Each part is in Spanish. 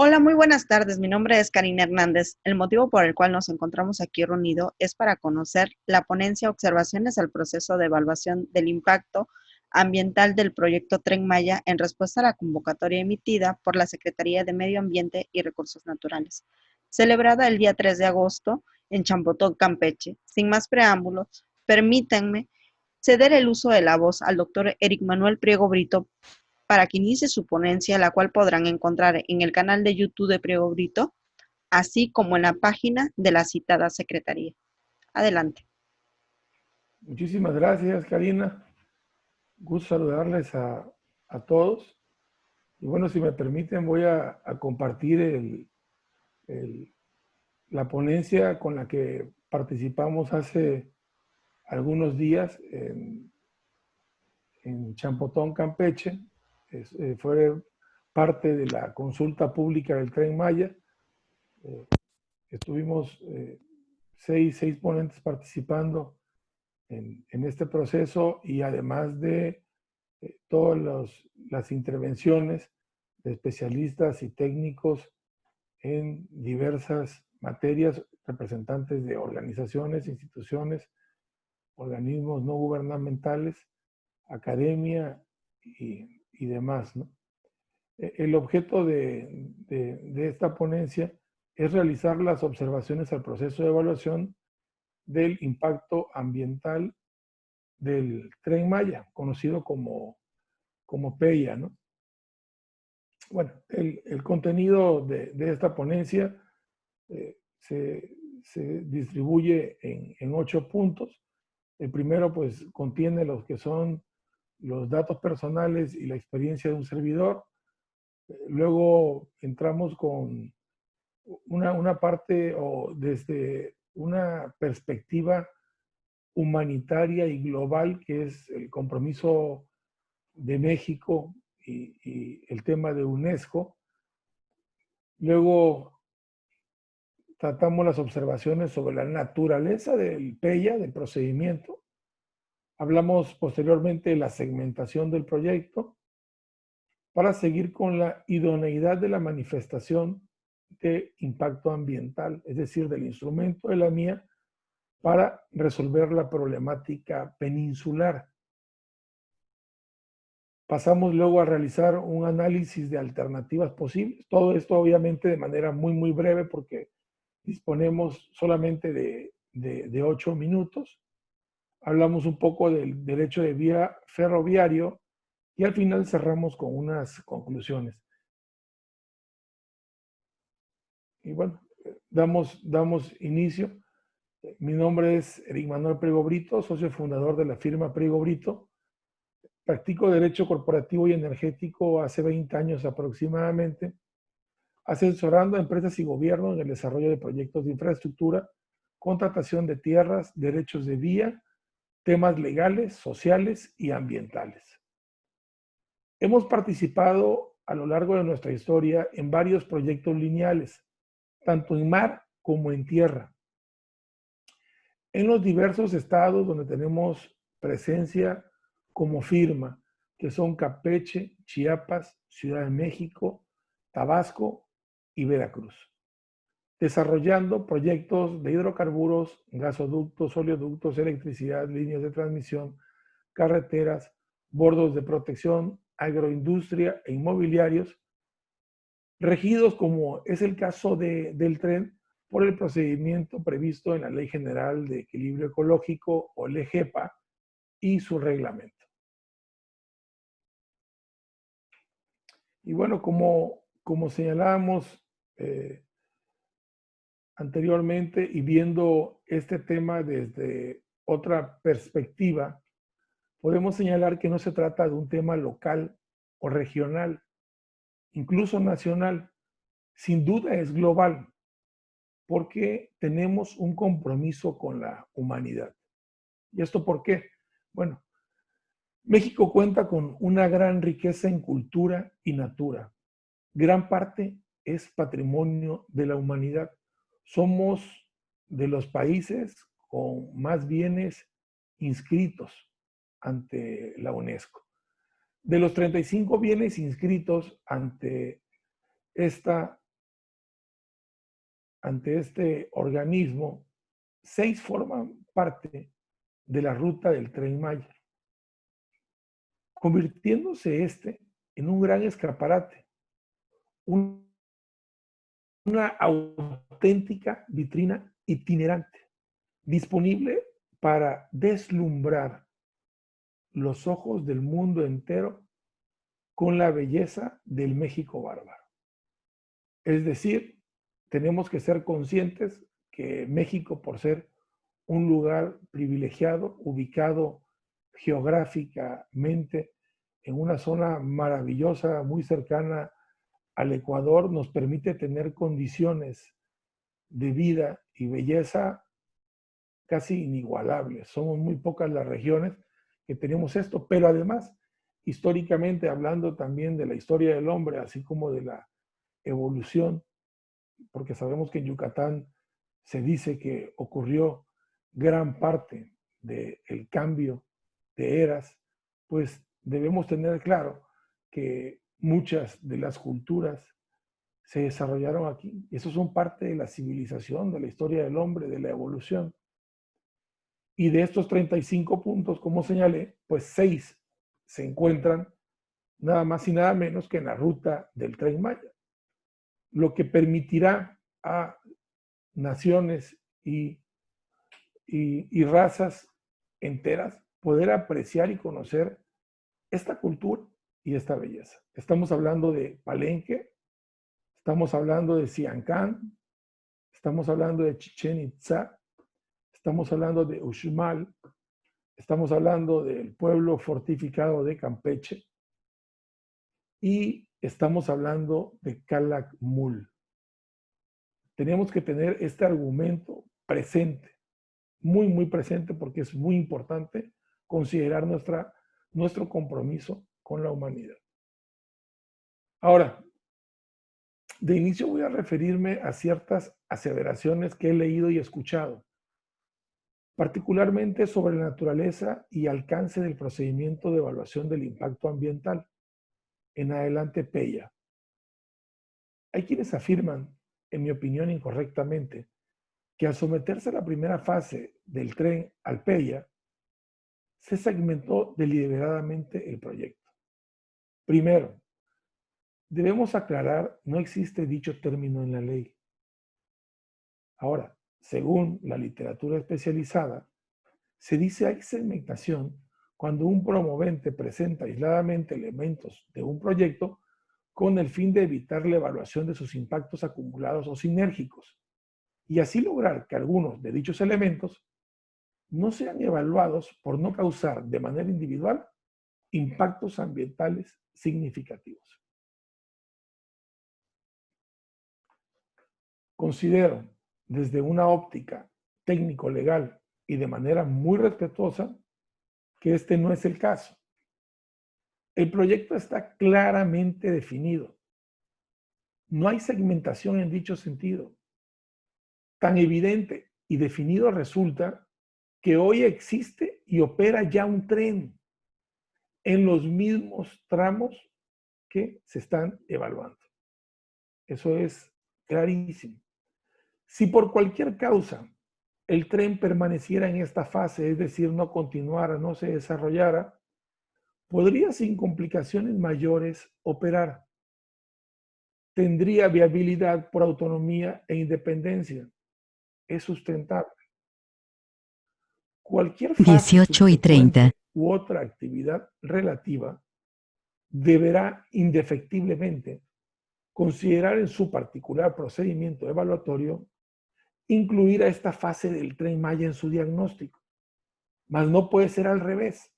Hola, muy buenas tardes. Mi nombre es Karina Hernández. El motivo por el cual nos encontramos aquí reunidos es para conocer la ponencia Observaciones al proceso de evaluación del impacto ambiental del proyecto Tren Maya en respuesta a la convocatoria emitida por la Secretaría de Medio Ambiente y Recursos Naturales, celebrada el día 3 de agosto en Champotón, Campeche. Sin más preámbulos, permítanme ceder el uso de la voz al doctor Eric Manuel Priego Brito para que inicie su ponencia, la cual podrán encontrar en el canal de YouTube de Priego Brito, así como en la página de la citada secretaría. Adelante. Muchísimas gracias, Karina. Gusto saludarles a todos. Y bueno, si me permiten, voy a compartir el- la ponencia con la que participamos hace algunos días en Champotón, Campeche. Fue parte de la consulta pública del Tren Maya. Estuvimos seis ponentes participando en este proceso y además de todas las intervenciones de especialistas y técnicos en diversas materias, representantes de organizaciones, instituciones, organismos no gubernamentales, academia y demás, ¿no? El objeto de esta ponencia es realizar las observaciones al proceso de evaluación del impacto ambiental del Tren Maya, conocido como PEIA, ¿no? Bueno, el contenido de esta ponencia se distribuye en 8 puntos. El primero, pues, contiene los que son los datos personales y la experiencia de un servidor. Luego entramos con una parte o desde una perspectiva humanitaria y global, que es el compromiso de México y el tema de UNESCO. Luego tratamos las observaciones sobre la naturaleza del PEIA, del procedimiento. Hablamos posteriormente de la segmentación del proyecto para seguir con la idoneidad de la manifestación de impacto ambiental, es decir, del instrumento de la MIA para resolver la problemática peninsular. Pasamos luego a realizar un análisis de alternativas posibles. Todo esto obviamente de manera muy breve porque disponemos solamente de 8 minutos. Hablamos un poco del derecho de vía ferroviario y al final cerramos con unas conclusiones. Y bueno, damos inicio. Mi nombre es Eric Manuel Priego Brito, socio fundador de la firma Priego Brito. Practico Derecho Corporativo y Energético hace 20 años aproximadamente, asesorando a empresas y gobiernos en el desarrollo de proyectos de infraestructura, contratación de tierras, derechos de vía, temas legales, sociales y ambientales. Hemos participado a lo largo de nuestra historia en varios proyectos lineales, tanto en mar como en tierra, en los diversos estados donde tenemos presencia como firma, que son Campeche, Chiapas, Ciudad de México, Tabasco y Veracruz, desarrollando proyectos de hidrocarburos, gasoductos, oleoductos, electricidad, líneas de transmisión, carreteras, bordos de protección, agroindustria e inmobiliarios, regidos, como es el caso del tren, por el procedimiento previsto en la Ley General de Equilibrio Ecológico, o LEGEPA, y su reglamento. Y bueno, como señalábamos anteriormente y viendo este tema desde otra perspectiva, podemos señalar que no se trata de un tema local o regional, incluso nacional. Sin duda es global, porque tenemos un compromiso con la humanidad. ¿Y esto por qué? Bueno, México cuenta con una gran riqueza en cultura y natura. Gran parte es patrimonio de la humanidad. Somos de los países con más bienes inscritos ante la UNESCO. De los 35 bienes inscritos ante esta ante este organismo, 6 forman parte de la ruta del Tren Maya, convirtiéndose este en un gran escaparate, una auténtica vitrina itinerante, disponible para deslumbrar los ojos del mundo entero con la belleza del México bárbaro. Es decir, tenemos que ser conscientes que México, por ser un lugar privilegiado, ubicado geográficamente en una zona maravillosa, muy cercana al Ecuador, nos permite tener condiciones de vida y belleza casi inigualables. Somos muy pocas las regiones que tenemos esto, pero además, históricamente hablando también de la historia del hombre, así como de la evolución, porque sabemos que en Yucatán se dice que ocurrió gran parte del cambio de eras, pues debemos tener claro que muchas de las culturas se desarrollaron aquí. Y eso son parte de la civilización, de la historia del hombre, de la evolución. Y de estos 35 puntos, como señalé, pues 6 se encuentran nada más y nada menos que en la ruta del Tren Maya, lo que permitirá a naciones y razas enteras poder apreciar y conocer esta cultura y esta belleza. Estamos hablando de Palenque, estamos hablando de Siancán, estamos hablando de Chichén Itzá, estamos hablando de Uxmal, estamos hablando del pueblo fortificado de Campeche y estamos hablando de Calakmul. Tenemos que tener este argumento presente, muy presente, porque es muy importante considerar nuestro compromiso con la humanidad. Ahora, de inicio voy a referirme a ciertas aseveraciones que he leído y escuchado, particularmente sobre la naturaleza y alcance del procedimiento de evaluación del impacto ambiental. En adelante, PEYA. Hay quienes afirman, en mi opinión incorrectamente, que al someterse a la primera fase del tren al PEYA, se segmentó deliberadamente el proyecto. Primero, debemos aclarar, no existe dicho término en la ley. Ahora, según la literatura especializada, se dice hay segmentación cuando un promovente presenta aisladamente elementos de un proyecto con el fin de evitar la evaluación de sus impactos acumulados o sinérgicos, y así lograr que algunos de dichos elementos no sean evaluados por no causar de manera individual impactos ambientales significativos. Considero, desde una óptica técnico-legal y de manera muy respetuosa, que este no es el caso. El proyecto está claramente definido. No hay segmentación en dicho sentido. Tan evidente y definido resulta que hoy existe y opera ya un tren en los mismos tramos que se están evaluando. Eso es clarísimo. Si por cualquier causa el tren permaneciera en esta fase, es decir, no continuara, no se desarrollara, podría sin complicaciones mayores operar. Tendría viabilidad por autonomía e independencia. Es sustentable. Cualquier fase 18:30 u otra actividad relativa deberá indefectiblemente considerar en su particular procedimiento evaluatorio incluir a esta fase del Tren Maya en su diagnóstico. Mas no puede ser al revés,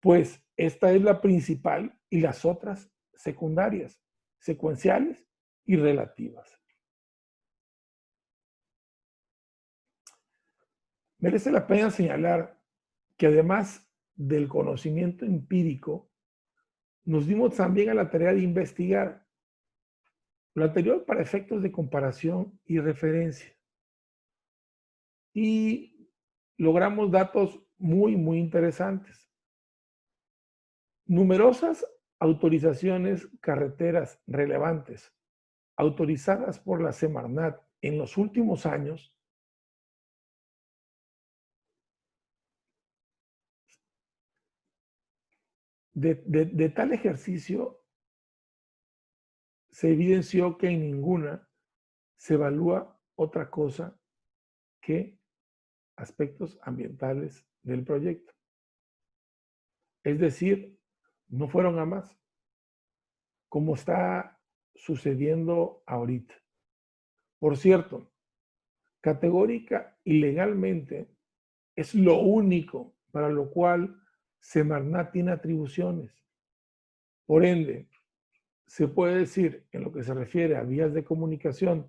pues esta es la principal y las otras secundarias, secuenciales y relativas. Merece la pena señalar que además del conocimiento empírico, nos dimos también a la tarea de investigar lo anterior para efectos de comparación y referencia. Y logramos datos muy interesantes. Numerosas autorizaciones carreteras relevantes autorizadas por la Semarnat en los últimos años de tal ejercicio se evidenció que en ninguna se evalúa otra cosa que aspectos ambientales del proyecto. Es decir, no fueron a más, como está sucediendo ahorita. Por cierto, categórica y legalmente es lo único para lo cual Semarnat tiene atribuciones. Por ende, se puede decir, en lo que se refiere a vías de comunicación,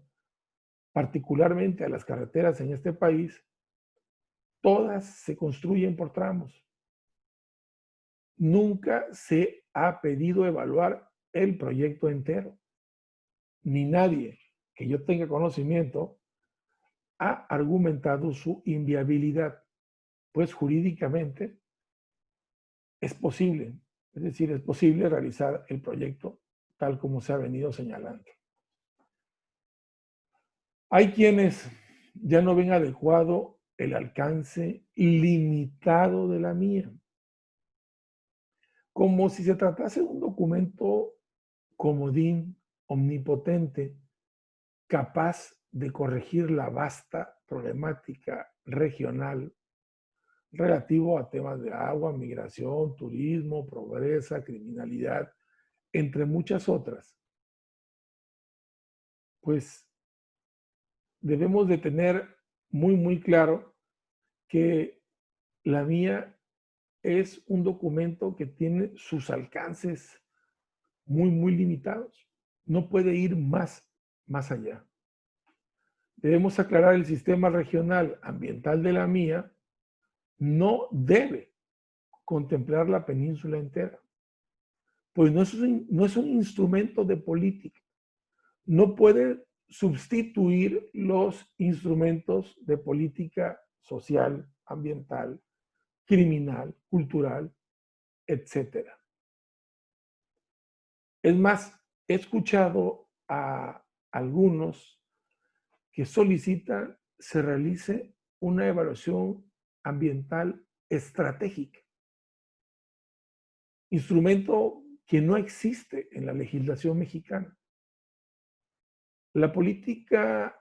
particularmente a las carreteras en este país, todas se construyen por tramos. Nunca se ha pedido evaluar el proyecto entero. Ni nadie que yo tenga conocimiento ha argumentado su inviabilidad, pues jurídicamente es posible, es decir, es posible realizar el proyecto tal como se ha venido señalando. Hay quienes ya no ven adecuado el alcance limitado de la mía, como si se tratase de un documento comodín, omnipotente, capaz de corregir la vasta problemática regional relativo a temas de agua, migración, turismo, pobreza, criminalidad, entre muchas otras. Pues debemos de tener muy claro que la mía es un documento que tiene sus alcances muy limitados. No puede ir más allá. Debemos aclarar el sistema regional ambiental de la mía no debe contemplar la península entera, pues no es un instrumento de política. No puede sustituir los instrumentos de política social, ambiental, criminal, cultural, etcétera. Es más, he escuchado a algunos que solicitan se realice una evaluación ambiental estratégica, instrumento que no existe en la legislación mexicana. La política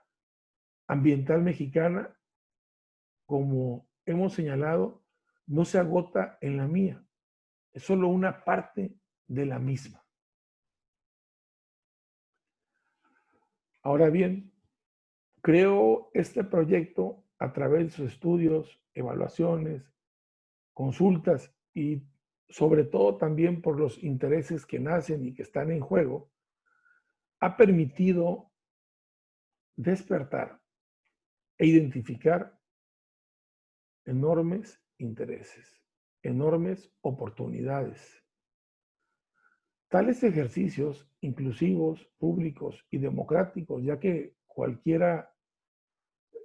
ambiental mexicana, como hemos señalado, no se agota en la mía, es solo una parte de la misma. Ahora bien, creo este proyecto a través de sus estudios, evaluaciones, consultas y sobre todo también por los intereses que nacen y que están en juego, ha permitido despertar e identificar enormes intereses, enormes oportunidades. Tales ejercicios inclusivos, públicos y democráticos, ya que cualquiera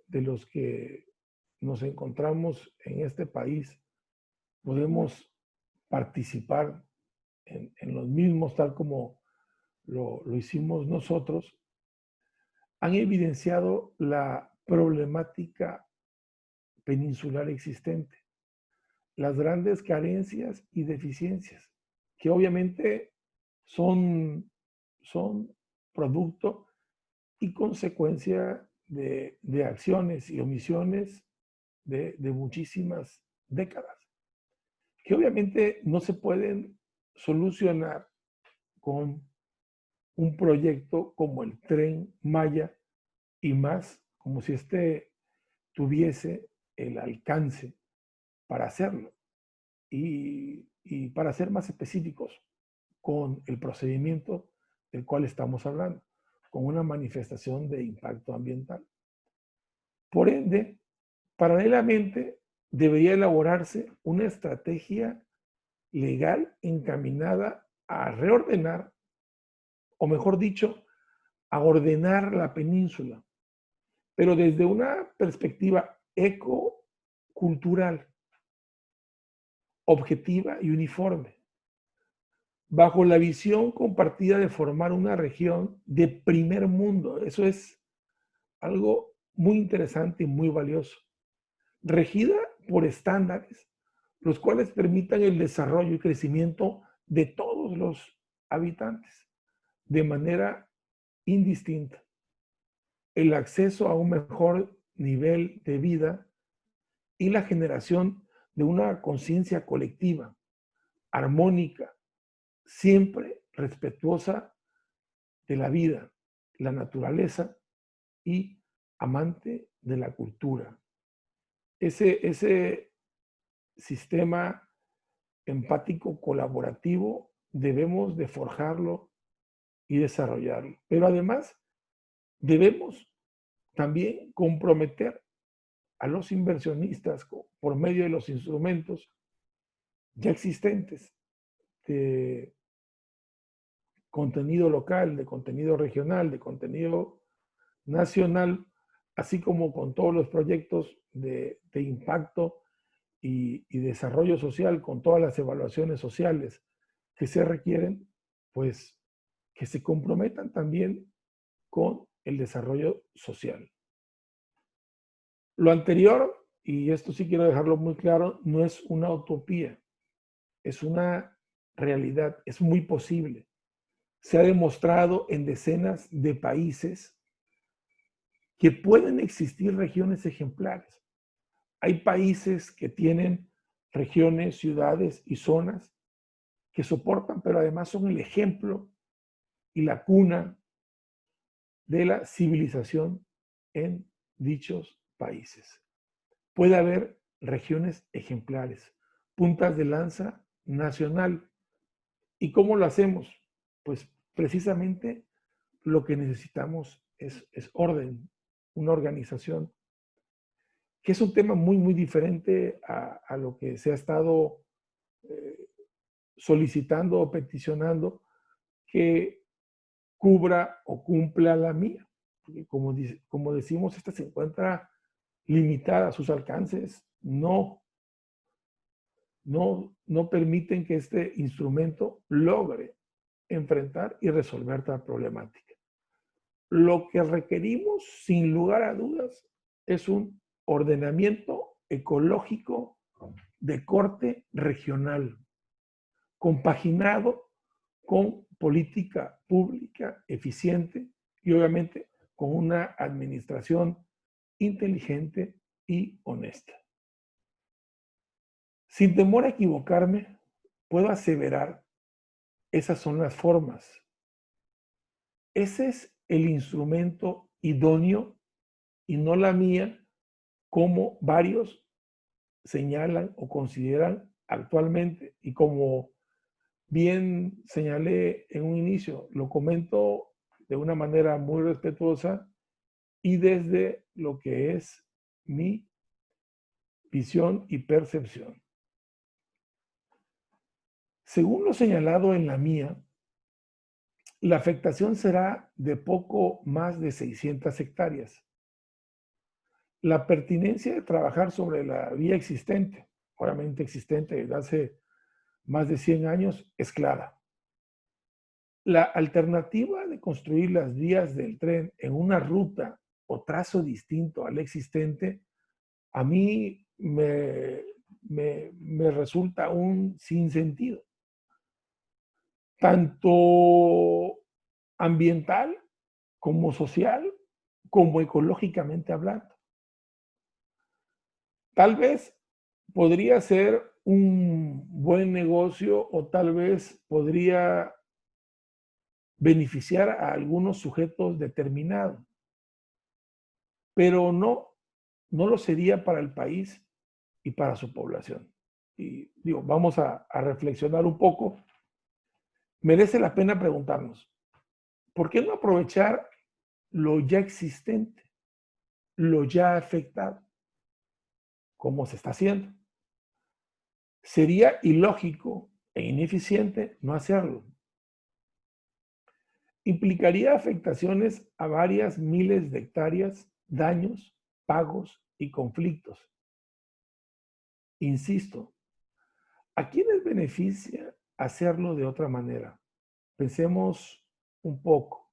de los que nos encontramos en este país podemos participar en los mismos, tal como lo hicimos nosotros, han evidenciado la problemática peninsular existente, las grandes carencias y deficiencias, que obviamente son producto y consecuencia de acciones y omisiones de muchísimas décadas, que obviamente no se pueden solucionar con un proyecto como el Tren Maya y más como si este tuviese el alcance para hacerlo. Y para ser más específicos, con el procedimiento del cual estamos hablando, con una manifestación de impacto ambiental. Por ende, paralelamente, debería elaborarse una estrategia legal encaminada a reordenar, o mejor dicho, a ordenar la península, pero desde una perspectiva ecocultural, objetiva y uniforme, bajo la visión compartida de formar una región de primer mundo. Eso es algo muy interesante y muy valioso, regida por estándares, los cuales permitan el desarrollo y crecimiento de todos los habitantes de manera indistinta, el acceso a un mejor nivel de vida y la generación de una conciencia colectiva, armónica, siempre respetuosa de la vida, la naturaleza y amante de la cultura. Ese sistema empático colaborativo debemos de forjarlo y desarrollarlo. Pero además debemos también comprometer a los inversionistas por medio de los instrumentos ya existentes de contenido local, de contenido regional, de contenido nacional, así como con todos los proyectos de impacto y desarrollo social, con todas las evaluaciones sociales que se requieren, pues que se comprometan también con el desarrollo social. Lo anterior, y esto sí quiero dejarlo muy claro, no es una utopía, es una realidad, es muy posible. Se ha demostrado en decenas de países que pueden existir regiones ejemplares. Hay países que tienen regiones, ciudades y zonas que soportan, pero además son el ejemplo y la cuna de la civilización en dichos países. Puede haber regiones ejemplares, puntas de lanza nacional. ¿Y cómo lo hacemos? Pues precisamente lo que necesitamos es orden, una organización, que es un tema muy diferente a lo que se ha estado eh, solicitando o peticionando, que cubra o cumpla la mía. Porque como decimos, esta se encuentra limitada, sus alcances no permiten que este instrumento logre enfrentar y resolver tal problemática. Lo que requerimos, sin lugar a dudas, es un ordenamiento ecológico de corte regional, compaginado con política pública eficiente y obviamente con una administración inteligente y honesta. Sin temor a equivocarme, puedo aseverar, esas son las formas. Ese es el instrumento idóneo y no la mía, como varios señalan o consideran actualmente. Y como bien señalé en un inicio, lo comento de una manera muy respetuosa y desde lo que es mi visión y percepción. Según lo señalado en la mía, la afectación será de poco más de 600 hectáreas. La pertinencia de trabajar sobre la vía existente, obviamente existente desde hace más de 100 años, es clara. La alternativa de construir las vías del tren en una ruta o trazo distinto al existente, a mí me resulta un sinsentido, tanto ambiental como social, como ecológicamente hablando. Tal vez podría ser un buen negocio o tal vez podría beneficiar a algunos sujetos determinados, pero no lo sería para el país y para su población. Y digo, vamos a reflexionar un poco. Merece la pena preguntarnos, ¿por qué no aprovechar lo ya existente, lo ya afectado, como se está haciendo? Sería ilógico e ineficiente no hacerlo. Implicaría afectaciones a varias miles de hectáreas, daños, pagos y conflictos. Insisto, ¿a quiénes beneficia hacerlo de otra manera? Pensemos un poco.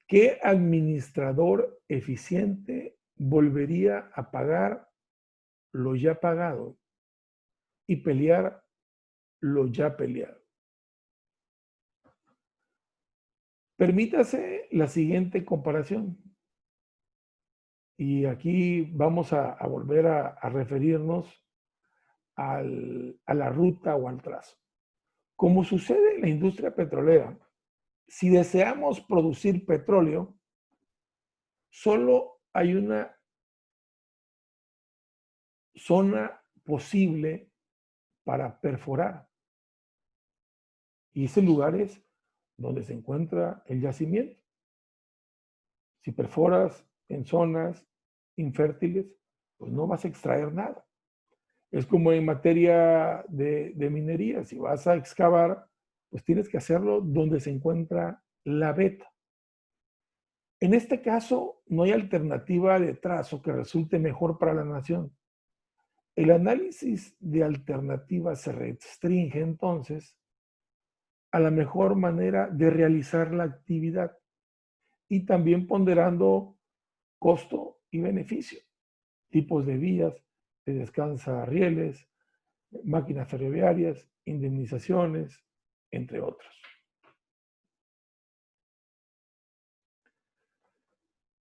¿Qué administrador eficiente volvería a pagar lo ya pagado y pelear lo ya peleado? Permítase la siguiente comparación. Y aquí vamos a volver a referirnos a la ruta o al trazo. Como sucede en la industria petrolera, si deseamos producir petróleo, solo hay una zona posible para perforar. Y ese lugar es donde se encuentra el yacimiento. Si perforas en zonas infértiles, pues no vas a extraer nada. Es como en materia de minería. Si vas a excavar, pues tienes que hacerlo donde se encuentra la veta. En este caso, no hay alternativa de trazo que resulte mejor para la nación. El análisis de alternativas se restringe entonces a la mejor manera de realizar la actividad y también ponderando costo y beneficio, tipos de vías, de descansa rieles, máquinas ferroviarias, indemnizaciones, entre otros.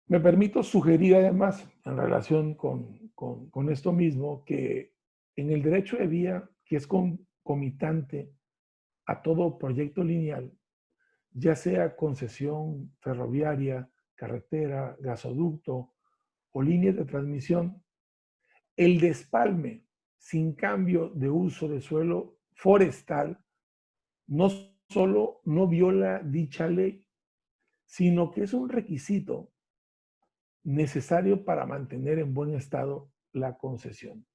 Me permito sugerir además, en relación con esto mismo, que en el derecho de vía, que es concomitante a todo proyecto lineal, ya sea concesión ferroviaria, carretera, gasoducto o líneas de transmisión, el despalme sin cambio de uso de suelo forestal no solo no viola dicha ley, sino que es un requisito necesario para mantener en buen estado la concesión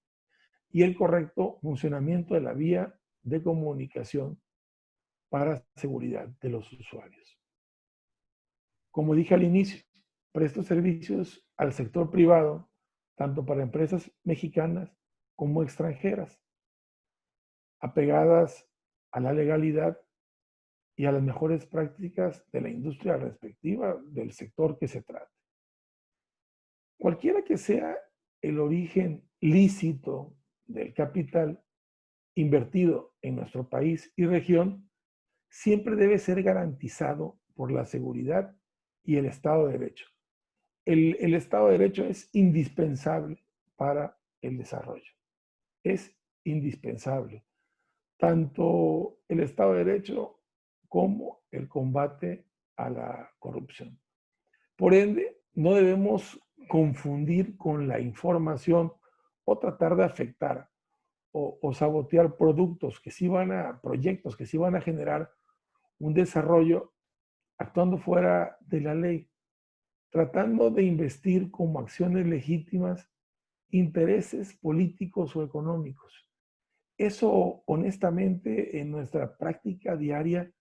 y el correcto funcionamiento de la vía de comunicación para seguridad de los usuarios. Como dije al inicio, presto servicios al sector privado, tanto para empresas mexicanas como extranjeras, apegadas a la legalidad y a las mejores prácticas de la industria respectiva del sector que se trate. Cualquiera que sea el origen lícito del capital invertido en nuestro país y región, siempre debe ser garantizado por la seguridad y el Estado de Derecho. El Estado de Derecho es indispensable para el desarrollo. Es indispensable. Tanto el Estado de Derecho como el combate a la corrupción. Por ende, no debemos confundir con la información o tratar de afectar o sabotear proyectos que sí van a generar un desarrollo actuando fuera de la ley, tratando de investir como acciones legítimas intereses políticos o económicos. Eso, honestamente, en nuestra práctica diaria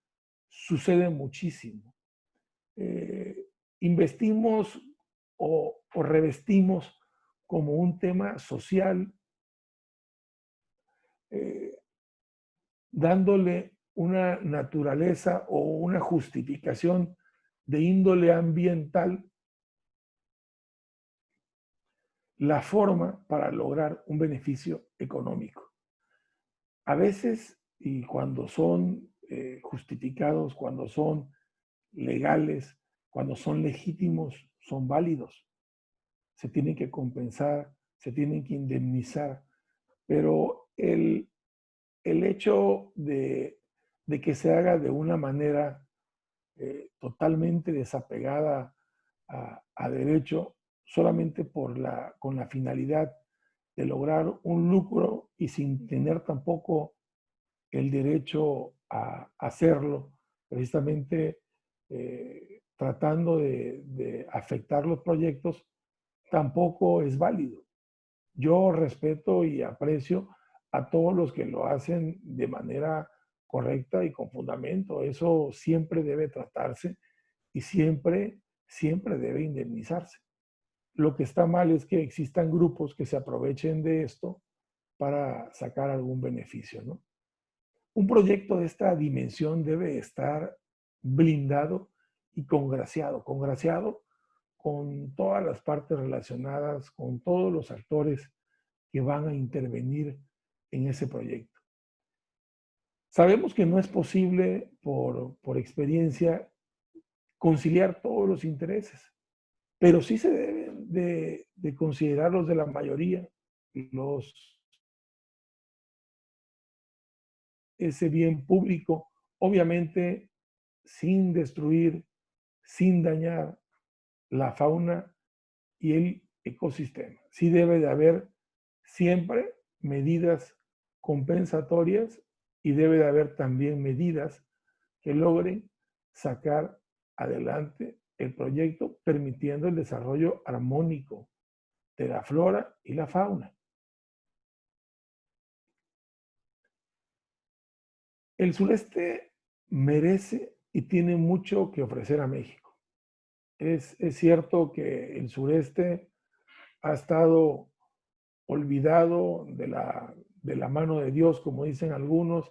sucede muchísimo. Investimos o revestimos como un tema social, dándole una naturaleza o una justificación de índole ambiental, la forma para lograr un beneficio económico. A veces, y cuando son justificados, cuando son legales, cuando son legítimos, son válidos. Se tienen que compensar, se tienen que indemnizar, pero el hecho de que se haga de una manera totalmente desapegada a derecho, solamente con la finalidad de lograr un lucro y sin tener tampoco el derecho a hacerlo, precisamente tratando de afectar los proyectos, tampoco es válido. Yo respeto y aprecio a todos los que lo hacen de manera correcta y con fundamento. Eso siempre debe tratarse y siempre debe indemnizarse. Lo que está mal es que existan grupos que se aprovechen de esto para sacar algún beneficio, ¿no? Un proyecto de esta dimensión debe estar blindado y congraciado con todas las partes relacionadas, con todos los actores que van a intervenir en ese proyecto. Sabemos que no es posible por experiencia conciliar todos los intereses, pero sí se deben de considerar los de la mayoría, ese bien público, obviamente sin destruir, sin dañar la fauna y el ecosistema. Sí debe de haber siempre medidas compensatorias y debe de haber también medidas que logren sacar adelante el proyecto permitiendo el desarrollo armónico de la flora y la fauna. El sureste merece y tiene mucho que ofrecer a México. Es cierto que el sureste ha estado olvidado de la mano de Dios, como dicen algunos,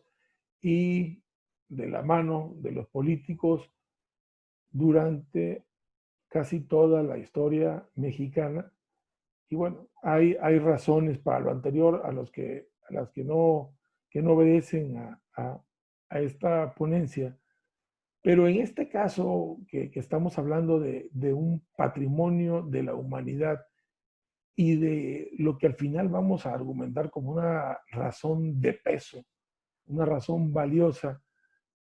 y de la mano de los políticos durante casi toda la historia mexicana. Y bueno, hay razones para lo anterior a las que no obedecen a esta ponencia. Pero en este caso que estamos hablando de un patrimonio de la humanidad y de lo que al final vamos a argumentar como una razón de peso, una razón valiosa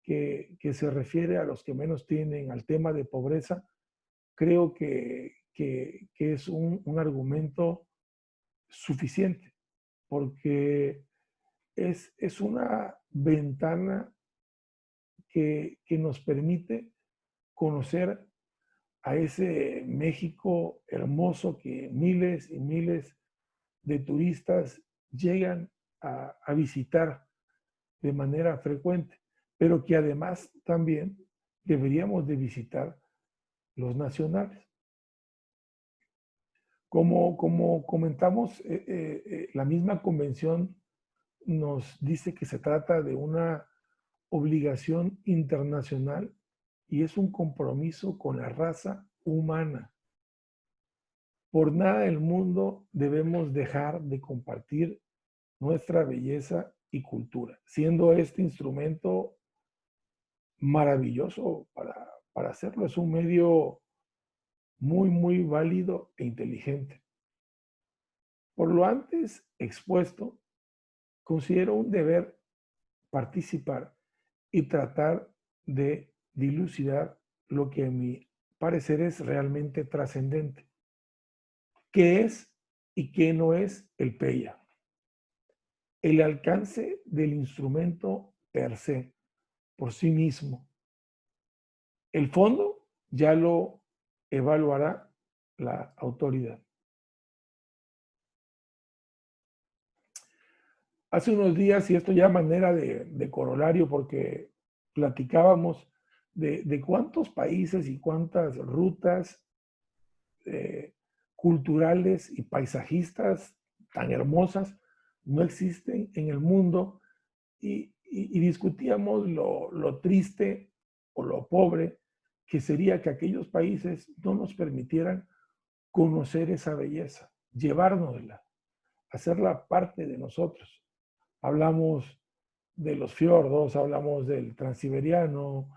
que se refiere a los que menos tienen, al tema de pobreza, creo que es un argumento suficiente, porque es una ventana que nos permite conocer a ese México hermoso que miles y miles de turistas llegan a visitar de manera frecuente, pero que además también deberíamos de visitar los nacionales. Como comentamos, la misma convención nos dice que se trata de una obligación internacional y es un compromiso con la raza humana. Por nada del mundo debemos dejar de compartir nuestra belleza y cultura, siendo este instrumento maravilloso para hacerlo. Es un medio muy, muy válido e inteligente. Por lo antes expuesto, considero un deber participar y tratar de dilucidar lo que a mi parecer es realmente trascendente. ¿Qué es y qué no es el PEIA? El alcance del instrumento per se, por sí mismo. El fondo ya lo evaluará la autoridad. Hace unos días, y esto ya manera de corolario, porque platicábamos de cuántos países y cuántas rutas eh, culturales y paisajistas tan hermosas no existen en el mundo y discutíamos lo triste o lo pobre que sería que aquellos países no nos permitieran conocer esa belleza, llevárnosla, hacerla parte de nosotros. Hablamos de los fiordos, hablamos del transiberiano,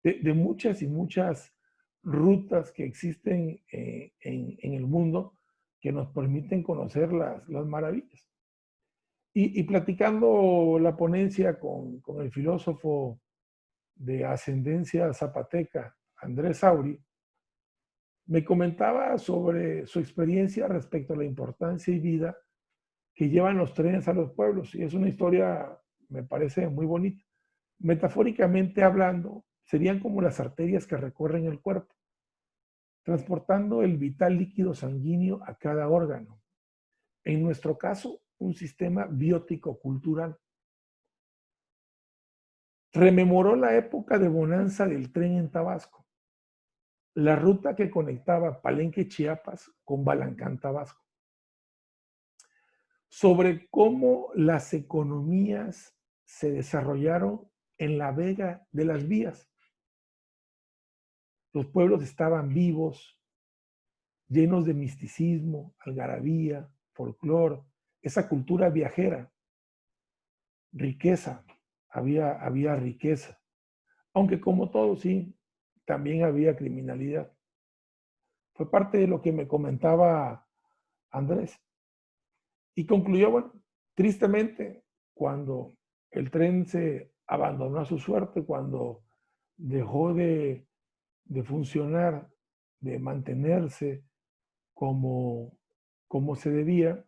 de muchas y muchas rutas que existen en el mundo que nos permiten conocer las maravillas. Y platicando la ponencia con el filósofo de ascendencia zapateca, Andrés Sauri, me comentaba sobre su experiencia respecto a la importancia y vida que llevan los trenes a los pueblos. Y es una historia, me parece, muy bonita. Metafóricamente hablando, serían como las arterias que recorren el cuerpo, transportando el vital líquido sanguíneo a cada órgano. En nuestro caso, un sistema biótico cultural. Rememoró la época de bonanza del tren en Tabasco, la ruta que conectaba Palenque, Chiapas con Balancán, Tabasco, sobre cómo las economías se desarrollaron en la vega de las vías. Los pueblos estaban vivos, llenos de misticismo, algarabía, folclore, esa cultura viajera, riqueza, había riqueza. Aunque como todo, sí, también había criminalidad. Fue parte de lo que me comentaba Andrés. Y concluyó, bueno, tristemente, cuando el tren se abandonó a su suerte, cuando dejó de funcionar, de mantenerse como, como se debía,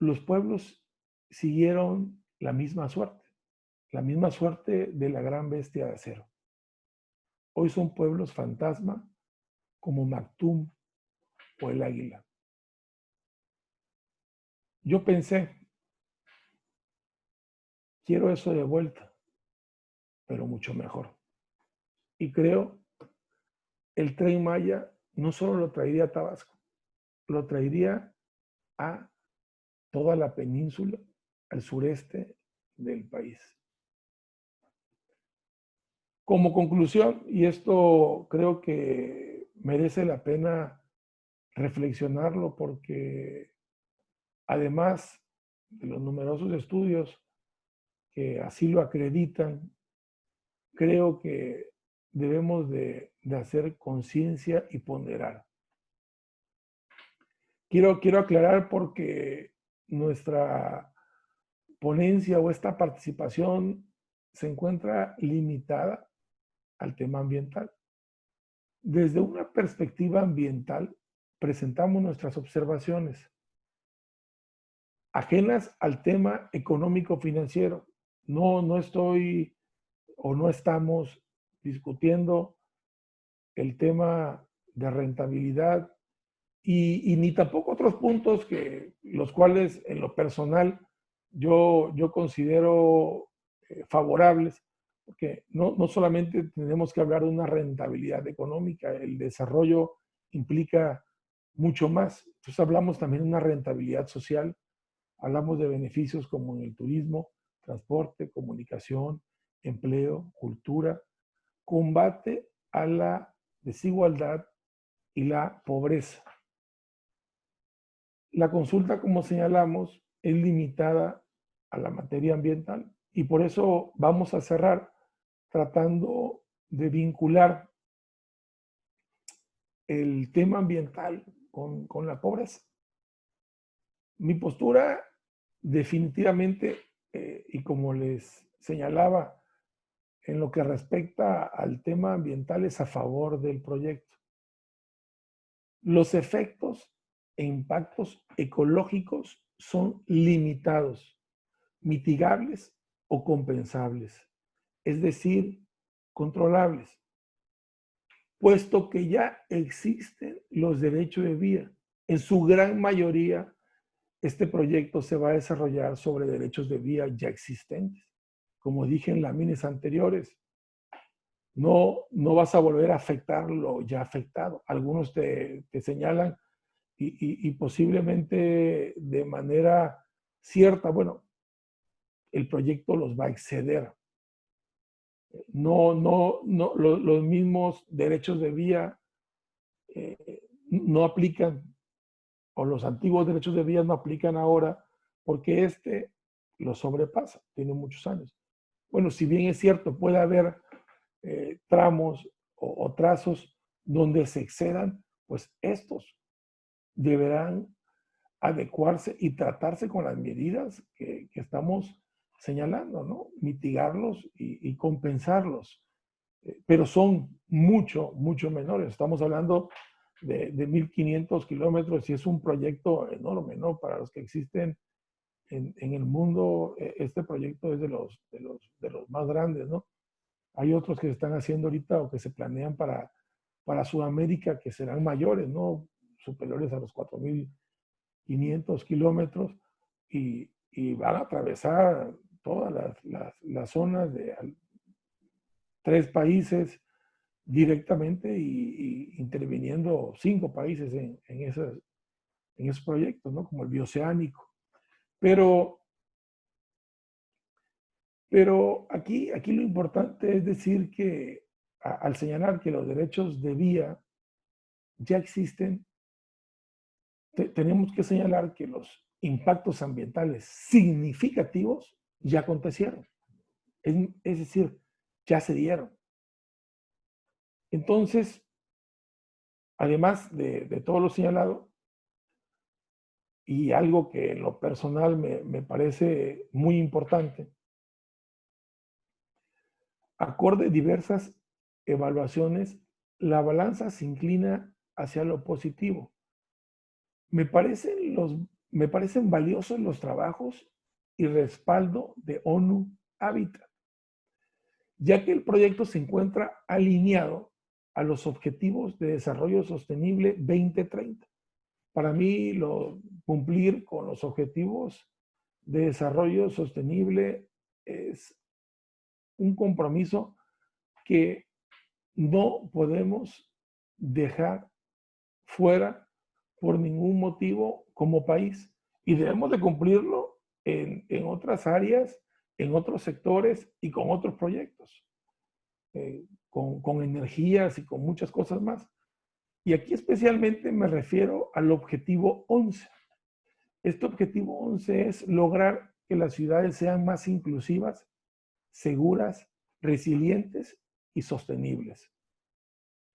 los pueblos siguieron la misma suerte de la gran bestia de acero. Hoy son pueblos fantasma como Mactum o el Águila. Yo pensé, quiero eso de vuelta, pero mucho mejor. Y creo el Tren Maya no solo lo traería a Tabasco, lo traería a toda la península, al sureste del país. Como conclusión, y esto creo que merece la pena reflexionarlo porque además de los numerosos estudios que así lo acreditan, creo que debemos de hacer conciencia y ponderar. Quiero aclarar porque nuestra ponencia o esta participación se encuentra limitada al tema ambiental. Desde una perspectiva ambiental, presentamos nuestras observaciones ajenas al tema económico-financiero. No estoy o no estamos discutiendo el tema de rentabilidad y ni tampoco otros puntos que los cuales en lo personal yo considero favorables, porque no solamente tenemos que hablar de una rentabilidad económica, el desarrollo implica mucho más. Entonces hablamos también de una rentabilidad social, hablamos de beneficios como en el turismo, transporte, comunicación, empleo, cultura, combate a la desigualdad y la pobreza. La consulta, como señalamos, es limitada a la materia ambiental y por eso vamos a cerrar tratando de vincular el tema ambiental con la pobreza. Mi postura definitivamente, y como les señalaba, en lo que respecta al tema ambiental es a favor del proyecto. Los efectos e impactos ecológicos son limitados, mitigables o compensables, es decir, controlables, puesto que ya existen los derechos de vía. En su gran mayoría, este proyecto se va a desarrollar sobre derechos de vía ya existentes. Como dije en láminas anteriores, no vas a volver a afectar lo ya afectado. Algunos te señalan y posiblemente de manera cierta, bueno, el proyecto los va a exceder. Los mismos derechos de vía no aplican, o los antiguos derechos de vía no aplican ahora, porque este lo sobrepasa, tiene muchos años. Bueno, si bien es cierto, puede haber tramos o trazos donde se excedan, pues estos deberán adecuarse y tratarse con las medidas que estamos señalando, ¿no? Mitigarlos y compensarlos. Pero son mucho menores. Estamos hablando de 1.500 kilómetros y es un proyecto enorme, ¿no? Para los que existen en el mundo, este proyecto es de los más grandes, ¿no? Hay otros que se están haciendo ahorita o que se planean para Sudamérica que serán mayores, ¿no? Superiores a los 4.500 kilómetros y van a atravesar todas las zonas de 3 países directamente y interviniendo 5 países en esos proyectos, ¿no? Como el bioceánico. Pero aquí lo importante es decir que al señalar que los derechos de vía ya existen, tenemos que señalar que los impactos ambientales significativos ya acontecieron. Es decir, ya se dieron. Entonces, además de todo lo señalado, y algo que en lo personal me parece muy importante, acorde diversas evaluaciones, la balanza se inclina hacia lo positivo. Me parecen, me parecen valiosos los trabajos y respaldo de ONU Habitat, ya que el proyecto se encuentra alineado a los Objetivos de Desarrollo Sostenible 2030. Para mí, cumplir con los Objetivos de Desarrollo Sostenible es un compromiso que no podemos dejar fuera por ningún motivo como país y debemos de cumplirlo en otras áreas, en otros sectores y con otros proyectos, con energías y con muchas cosas más. Y aquí especialmente me refiero al objetivo 11. Este objetivo 11 es lograr que las ciudades sean más inclusivas, seguras, resilientes y sostenibles.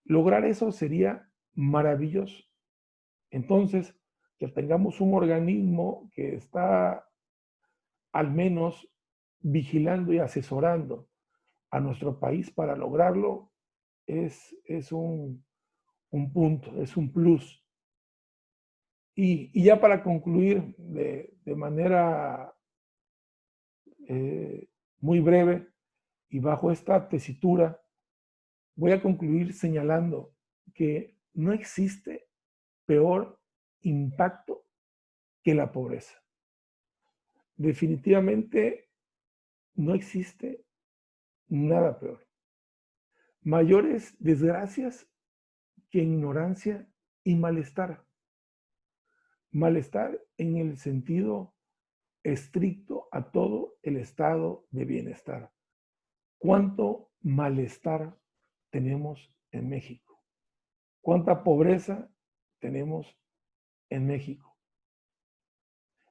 Lograr eso sería maravilloso. Entonces, que tengamos un organismo que está al menos vigilando y asesorando a nuestro país para lograrlo es un punto, es un plus. Y ya para concluir de manera muy breve y bajo esta tesitura, voy a concluir señalando que no existe peor impacto que la pobreza. Definitivamente no existe nada peor. Mayores desgracias que ignorancia y malestar. Malestar en el sentido estricto a todo el estado de bienestar. ¿Cuánto malestar tenemos en México? ¿Cuánta pobreza tenemos en México?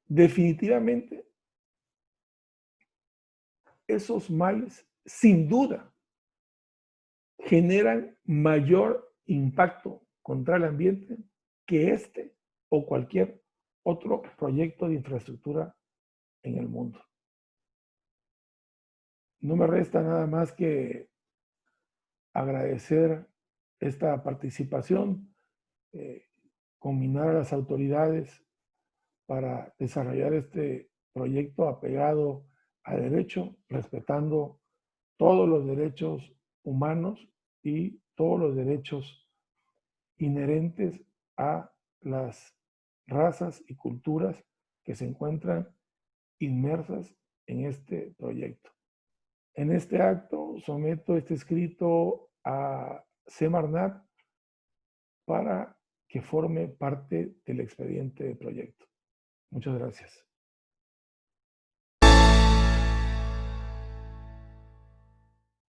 Definitivamente, esos males, sin duda, generan mayor impacto contra el ambiente que este o cualquier otro proyecto de infraestructura en el mundo. No me resta nada más que agradecer esta participación, combinar a las autoridades para desarrollar este proyecto apegado a derecho, respetando todos los derechos humanos y todos los derechos inherentes a las razas y culturas que se encuentran inmersas en este proyecto. En este acto someto este escrito a Semarnat para que forme parte del expediente de proyecto. Muchas gracias.